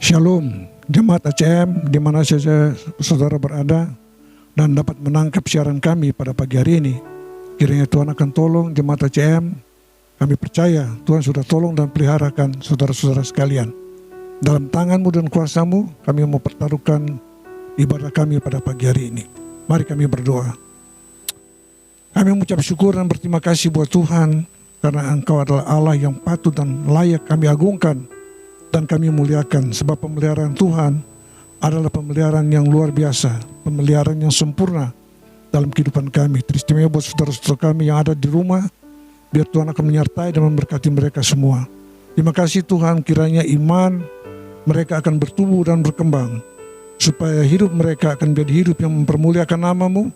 Shalom, jemaat ACM di mana saja saudara berada dan dapat menangkap siaran kami pada pagi hari ini. Kiranya Tuhan akan tolong jemaat ACM. Kami percaya Tuhan sudah tolong dan peliharakan saudara-saudara sekalian. Dalam tangan-Mu dan kuasa-Mu kami mau pertaruhkan ibadah kami pada pagi hari ini. Mari kami berdoa. Kami mengucap syukur dan berterima kasih buat Tuhan karena Engkau adalah Allah yang patut dan layak kami agungkan dan kami muliakan, sebab pemeliharaan Tuhan adalah pemeliharaan yang luar biasa, pemeliharaan yang sempurna dalam kehidupan kami. Teristimewa buat saudara-saudara kami yang ada di rumah, biar Tuhan akan menyertai dan memberkati mereka semua. Terima kasih Tuhan, kiranya iman mereka akan bertumbuh dan berkembang, supaya hidup mereka akan menjadi hidup yang mempermuliakan nama-Mu,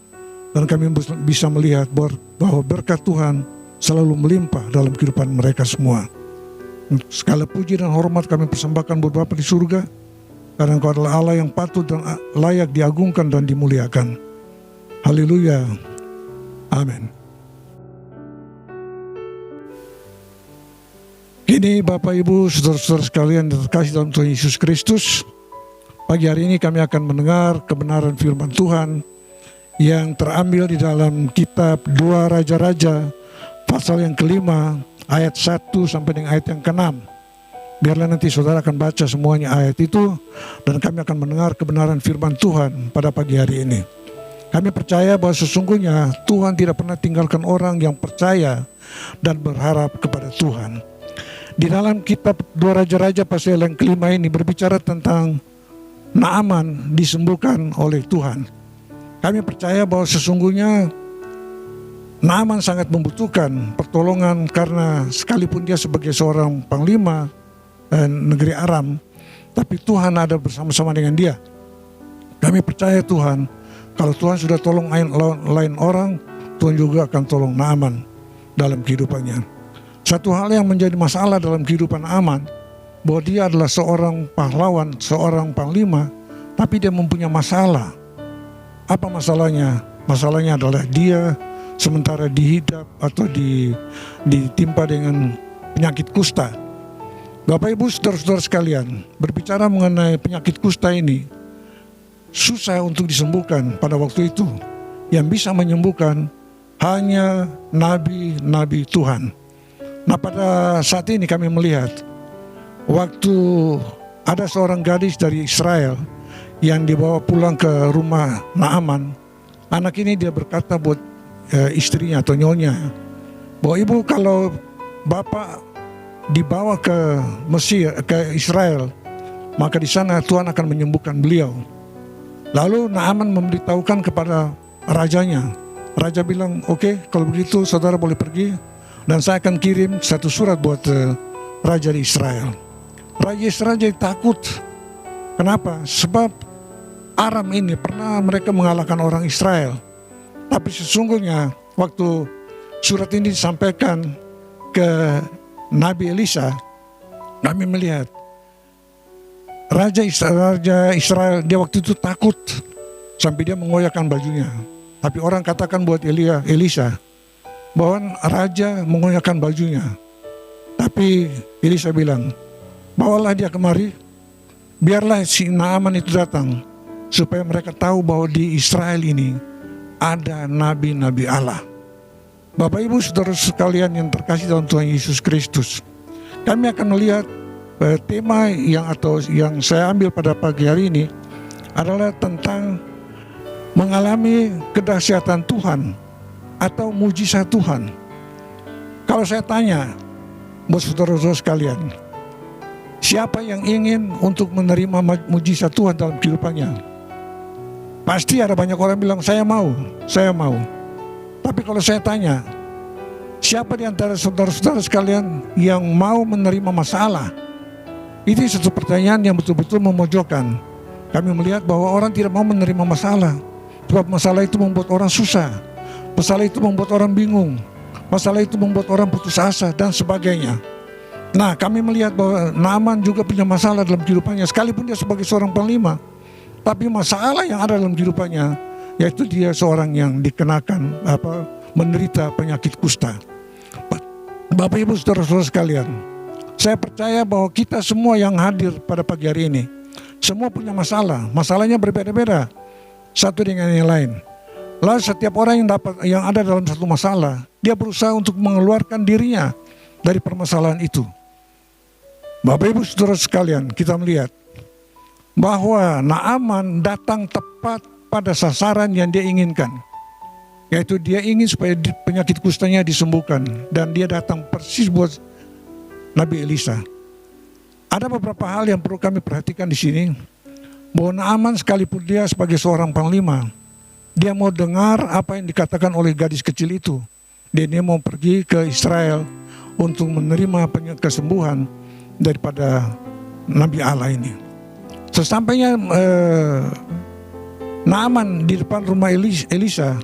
dan kami bisa melihat bahwa berkat Tuhan selalu melimpah dalam kehidupan mereka semua. Segala puji dan hormat kami persembahkan buat Bapa di surga, karena Engkau adalah Allah yang patut dan layak diagungkan dan dimuliakan. Haleluya. Amin. Kini Bapak Ibu, saudara-saudara sekalian yang terkasih dalam Tuhan Yesus Kristus, pagi hari ini kami akan mendengar kebenaran firman Tuhan yang terambil di dalam kitab 2 Raja-Raja pasal yang kelima, ayat 1 sampai dengan ayat yang ke-6. Biarlah nanti saudara akan baca semuanya ayat itu, dan kami akan mendengar kebenaran firman Tuhan pada pagi hari ini. Kami percaya bahwa sesungguhnya Tuhan tidak pernah tinggalkan orang yang percaya dan berharap kepada Tuhan. Di dalam kitab 2 Raja-Raja pasal yang kelima ini berbicara tentang Naaman disembuhkan oleh Tuhan. Kami percaya bahwa sesungguhnya Naaman sangat membutuhkan pertolongan, karena sekalipun dia sebagai seorang panglima negeri Aram, tapi Tuhan ada bersama-sama dengan dia. Kami percaya Tuhan, kalau Tuhan sudah tolong lain orang, Tuhan juga akan tolong Naaman dalam kehidupannya. Satu hal yang menjadi masalah dalam kehidupan Naaman, bahwa dia adalah seorang pahlawan, seorang panglima, tapi dia mempunyai masalah. Apa masalahnya? Masalahnya adalah dia sementara dihidap atau ditimpa dengan penyakit kusta. Bapak Ibu saudara-saudara sekalian, berbicara mengenai penyakit kusta ini susah untuk disembuhkan pada waktu itu. Yang bisa menyembuhkan hanya nabi-nabi Tuhan. Nah, pada saat ini kami melihat waktu ada seorang gadis dari Israel yang dibawa pulang ke rumah Naaman. Anak ini dia berkata buat istrinya atau nyonya, bahwa ibu, kalau bapak dibawa ke Mesir, ke Israel, maka di sana Tuhan akan menyembuhkan beliau. Lalu Naaman memberitahukan kepada rajanya. Raja bilang, oke, kalau begitu saudara boleh pergi, dan saya akan kirim satu surat buat raja di Israel. Raja Israel jadi takut. Kenapa? Sebab Aram ini pernah mereka mengalahkan orang Israel. Tapi sesungguhnya waktu surat ini disampaikan ke Nabi Elisa, kami melihat Raja Israel dia waktu itu takut sampai dia mengoyakkan bajunya. Tapi orang katakan buat Elisa bahwa raja mengoyakkan bajunya. Tapi Elisa bilang, bawalah dia kemari, biarlah si Naaman itu datang, supaya mereka tahu bahwa di Israel ini ada nabi-nabi Allah. Bapak Ibu saudara sekalian yang terkasih dalam Tuhan Yesus Kristus, kami akan melihat tema yang saya ambil pada pagi hari ini adalah tentang mengalami kedahsyatan Tuhan atau mujizat Tuhan. Kalau saya tanya buat saudara-saudara sekalian, siapa yang ingin untuk menerima mujizat Tuhan dalam kehidupannya? Pasti ada banyak orang bilang, saya mau. Tapi kalau saya tanya, siapa di antara saudara-saudara sekalian yang mau menerima masalah? Itu satu pertanyaan yang betul-betul memojokkan. Kami melihat bahwa orang tidak mau menerima masalah, sebab masalah itu membuat orang susah, masalah itu membuat orang bingung, masalah itu membuat orang putus asa dan sebagainya. Nah, kami melihat bahwa Naaman juga punya masalah dalam kehidupannya, sekalipun dia sebagai seorang panglima. Tapi masalah yang ada dalam kehidupannya, yaitu dia seorang yang dikenakan menderita penyakit kusta. Bapak Ibu saudara-saudara sekalian, saya percaya bahwa kita semua yang hadir pada pagi hari ini, Semua punya masalah, masalahnya berbeda-beda satu dengan yang lain. Lalu setiap orang yang ada dalam satu masalah, dia berusaha untuk mengeluarkan dirinya dari permasalahan itu. Bapak Ibu Saudara sekalian, kita melihat bahwa Naaman datang tepat pada sasaran yang dia inginkan, yaitu dia ingin supaya penyakit kustanya disembuhkan, dan dia datang persis buat Nabi Elisa. Ada beberapa hal yang perlu kami perhatikan di sini, bahwa Naaman sekalipun dia sebagai seorang panglima, dia mau dengar apa yang dikatakan oleh gadis kecil itu. Dia mau pergi ke Israel untuk menerima kesembuhan daripada Nabi Allah ini. Sesampainya Naaman di depan rumah Elisa,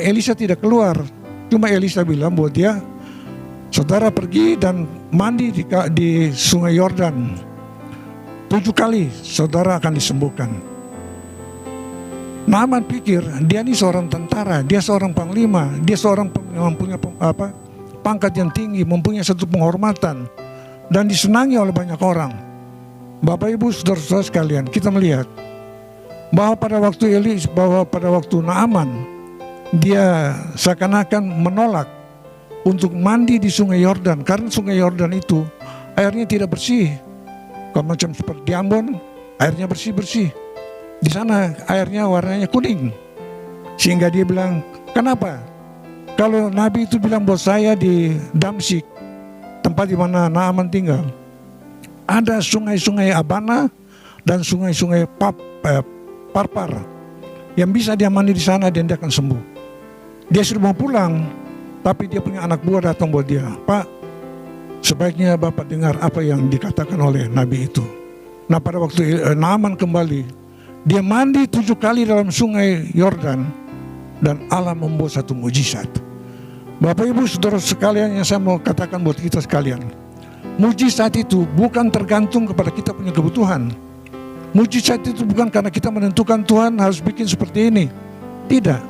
Elisa tidak keluar. Cuma Elisa bilang buat dia, saudara pergi dan mandi di sungai Yordan 7 kali, saudara akan disembuhkan. Naaman pikir dia ini seorang tentara, dia seorang panglima, dia seorang yang mempunyai pangkat yang tinggi, mempunyai satu penghormatan, dan disenangi oleh banyak orang. Bapak Ibu Saudara-saudara sekalian, kita melihat bahwa pada waktu Naaman, dia seakan-akan menolak untuk mandi di sungai Yordan, karena sungai Yordan itu airnya tidak bersih. Kalau macam seperti di Ambon, airnya bersih-bersih. Di sana airnya warnanya kuning. Sehingga dia bilang, kenapa? Kalau Nabi itu bilang bahwa saya di Damsyik, tempat di mana Naaman tinggal, ada sungai-sungai Abana dan sungai-sungai Parpar yang bisa dia mandi di sana dan dia akan sembuh. Dia sudah mau pulang, tapi dia punya anak buah datang buat dia, Pak, sebaiknya Bapak dengar apa yang dikatakan oleh Nabi itu. Nah, pada waktu Naaman kembali, dia mandi 7 kali dalam sungai Yordan, dan Allah membuat satu mujizat. Bapak Ibu Saudara sekalian, yang saya mau katakan buat kita sekalian, mujizat itu bukan tergantung kepada kita punya kebutuhan. Mujizat itu bukan karena kita menentukan Tuhan harus bikin seperti ini. Tidak.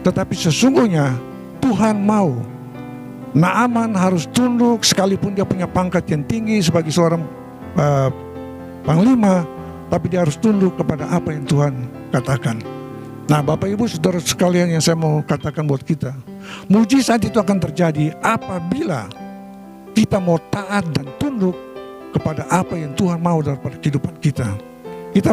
Tetapi sesungguhnya Tuhan mau Naaman harus tunduk, sekalipun dia punya pangkat yang tinggi sebagai seorang panglima, tapi dia harus tunduk kepada apa yang Tuhan katakan. Nah, Bapak Ibu Saudara sekalian, yang saya mau katakan buat kita, mujizat itu akan terjadi apabila kita mau taat dan tunduk kepada apa yang Tuhan mau daripada kehidupan kita. Kita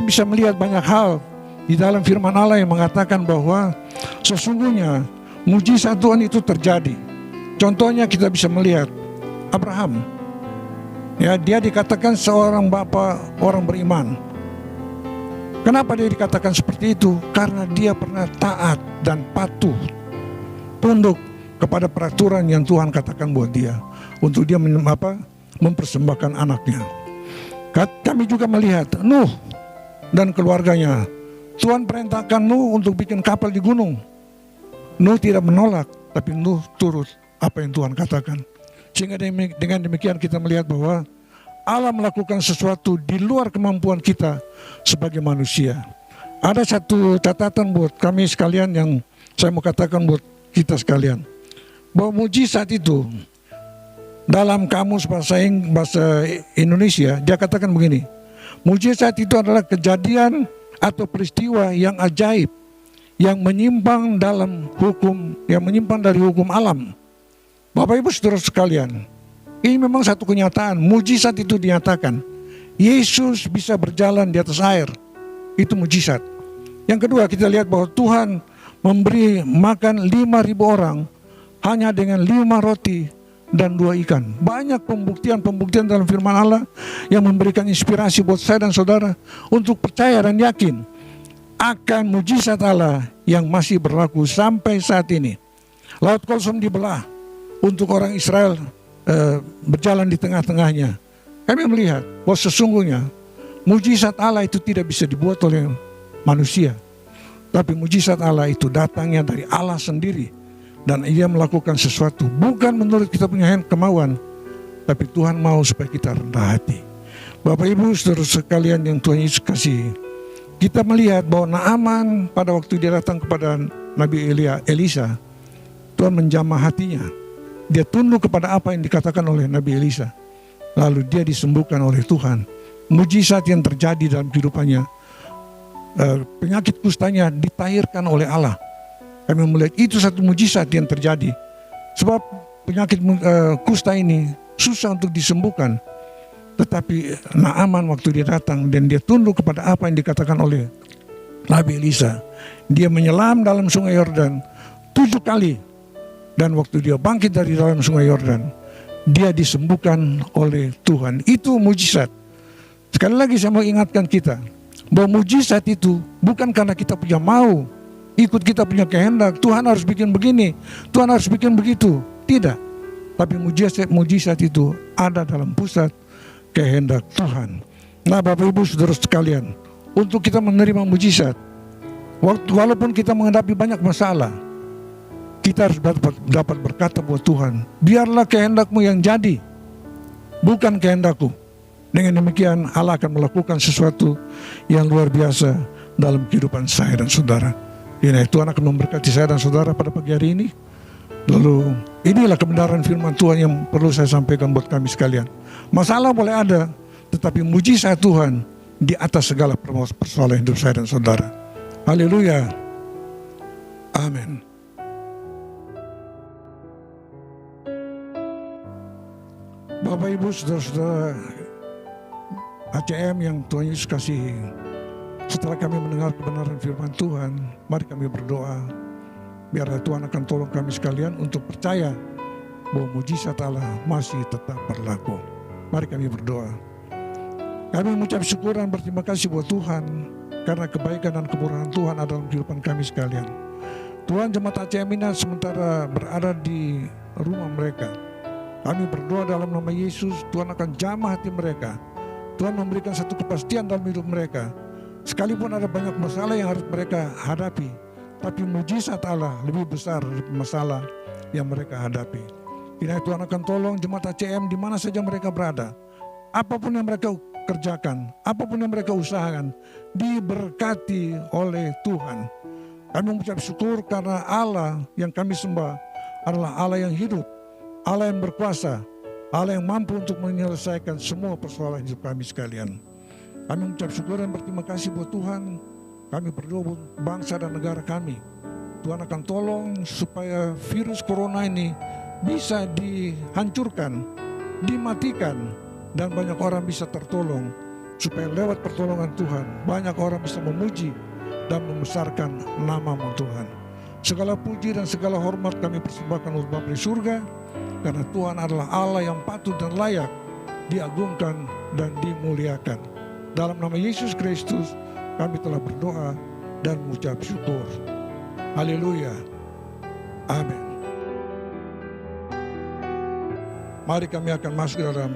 bisa melihat banyak hal di dalam firman Allah yang mengatakan bahwa sesungguhnya mujizat Tuhan itu terjadi. Contohnya kita bisa melihat Abraham. Ya, dia dikatakan seorang bapa orang beriman. Kenapa dia dikatakan seperti itu? Karena dia pernah taat dan patuh, tunduk kepada peraturan yang Tuhan katakan buat dia, untuk dia mempersembahkan anaknya. Kami juga melihat Nuh dan keluarganya. Tuhan perintahkan Nuh untuk bikin kapal di gunung. Nuh tidak menolak, tapi Nuh turut apa yang Tuhan katakan. Sehingga dengan demikian kita melihat bahwa Allah melakukan sesuatu di luar kemampuan kita sebagai manusia. Ada satu catatan buat kami sekalian yang saya mau katakan buat kita sekalian, bahwa mujizat itu dalam kamus bahasa Indonesia dia katakan begini, mujizat itu adalah kejadian atau peristiwa yang ajaib, yang menyimpang dari hukum alam. Bapak Ibu Saudara sekalian, ini memang satu kenyataan. Mujizat itu dinyatakan. Yesus bisa berjalan di atas air, itu mujizat. Yang kedua, kita lihat bahwa Tuhan memberi makan 5.000 orang hanya dengan 5 roti dan 2 ikan. Banyak pembuktian dalam firman Allah yang memberikan inspirasi buat saya dan saudara untuk percaya dan yakin akan mujizat Allah yang masih berlaku sampai saat ini. Laut Kosong dibelah untuk orang Israel berjalan di tengah-tengahnya. Kami melihat bahwa sesungguhnya mujizat Allah itu tidak bisa dibuat oleh manusia, tapi mujizat Allah itu datangnya dari Allah sendiri, dan Ia melakukan sesuatu bukan menurut kita punya kemauan, tapi Tuhan mau supaya kita rendah hati. Bapak Ibu Saudara sekalian yang Tuhan Yesus kasih, kita melihat bahwa Naaman pada waktu dia datang kepada Nabi Elisa, Tuhan menjamah hatinya. Dia tunduk kepada apa yang dikatakan oleh Nabi Elisa. Lalu dia disembuhkan oleh Tuhan mujizat yang terjadi dalam kehidupannya. Penyakit kustanya ditahirkan oleh Allah. Kami melihat itu satu mujizat yang terjadi. Sebab penyakit kusta ini susah untuk disembuhkan. Tetapi Naaman waktu dia datang dan dia tunduk kepada apa yang dikatakan oleh Nabi Elisa. Dia menyelam dalam sungai Yordan 7 kali. Dan waktu dia bangkit dari dalam sungai Yordan, dia disembuhkan oleh Tuhan. Itu mujizat. Sekali lagi saya mau ingatkan kita, bahwa mujizat itu bukan karena kita punya mau, ikut kita punya kehendak, Tuhan harus bikin begini, Tuhan harus bikin begitu. Tidak. Tapi mujizat itu ada dalam pusat kehendak Tuhan. Nah, Bapak Ibu Saudara sekalian, untuk kita menerima mujizat, walaupun kita menghadapi banyak masalah, kita harus dapat berkata buat Tuhan, biarlah kehendak-Mu yang jadi, bukan kehendak-Ku. Dengan demikian Allah akan melakukan sesuatu yang luar biasa dalam kehidupan saya dan saudara. Ini Tuhan akan memberkati saya dan saudara pada pagi hari ini. Lalu inilah kebenaran firman Tuhan yang perlu saya sampaikan buat kami sekalian. Masalah boleh ada, tetapi mujizat Tuhan di atas segala persoalan hidup saya dan saudara. Haleluya. Amin. Bapak Ibu Saudara-saudara ACM yang Tuhan Yesus kasihi, setelah kami mendengar kebenaran firman Tuhan, mari kami berdoa. Biarlah Tuhan akan tolong kami sekalian untuk percaya bahwa mujizat Allah masih tetap berlaku. Mari kami berdoa. Kami mengucap syukur dan berterima kasih buat Tuhan karena kebaikan dan kemurahan Tuhan ada dalam kehidupan kami sekalian. Tuhan, jemaat ACM ini sementara berada di rumah mereka, kami berdoa dalam nama Yesus, Tuhan akan jamah hati mereka. Tuhan memberikan satu kepastian dalam hidup mereka. Sekalipun ada banyak masalah yang harus mereka hadapi, tapi mujizat Allah lebih besar dari masalah yang mereka hadapi. Kiranya Tuhan akan tolong jemaat ACM di mana saja mereka berada. Apapun yang mereka kerjakan, apapun yang mereka usahakan, diberkati oleh Tuhan. Kami mengucap syukur karena Allah yang kami sembah adalah Allah yang hidup, Allah yang berkuasa, Allah yang mampu untuk menyelesaikan semua persoalan hidup kami sekalian. Kami mengucap syukur dan berterima kasih buat Tuhan. Kami berdoa buat bangsa dan negara kami. Tuhan akan tolong supaya virus corona ini bisa dihancurkan, dimatikan, dan banyak orang bisa tertolong. Supaya lewat pertolongan Tuhan, banyak orang bisa memuji dan membesarkan nama-Mu Tuhan. Segala puji dan segala hormat kami persembahkan untuk Bapa di surga, karena Tuhan adalah Allah yang patut dan layak diagungkan dan dimuliakan. Dalam nama Yesus Kristus kami telah berdoa dan mengucap syukur. Haleluya. Amin. Mari kami akan masuk dalam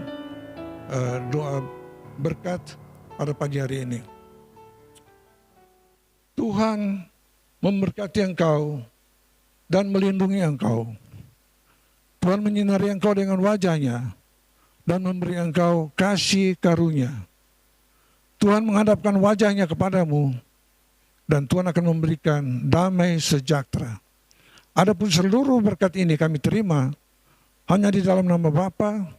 doa berkat pada pagi hari ini. Tuhan memberkati engkau dan melindungi engkau. Tuhan menyinari engkau dengan wajah-Nya dan memberi engkau kasih karunia. Tuhan menghadapkan wajah-Nya kepadamu dan Tuhan akan memberikan damai sejahtera. Adapun seluruh berkat ini kami terima hanya di dalam nama Bapa,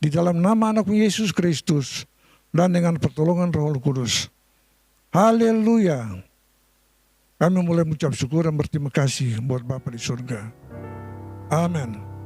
di dalam nama Anak-Mu Yesus Kristus, dan dengan pertolongan Roh Kudus. Haleluya. Kami mulai mengucap syukur dan berterima kasih buat Bapa di surga. Amin.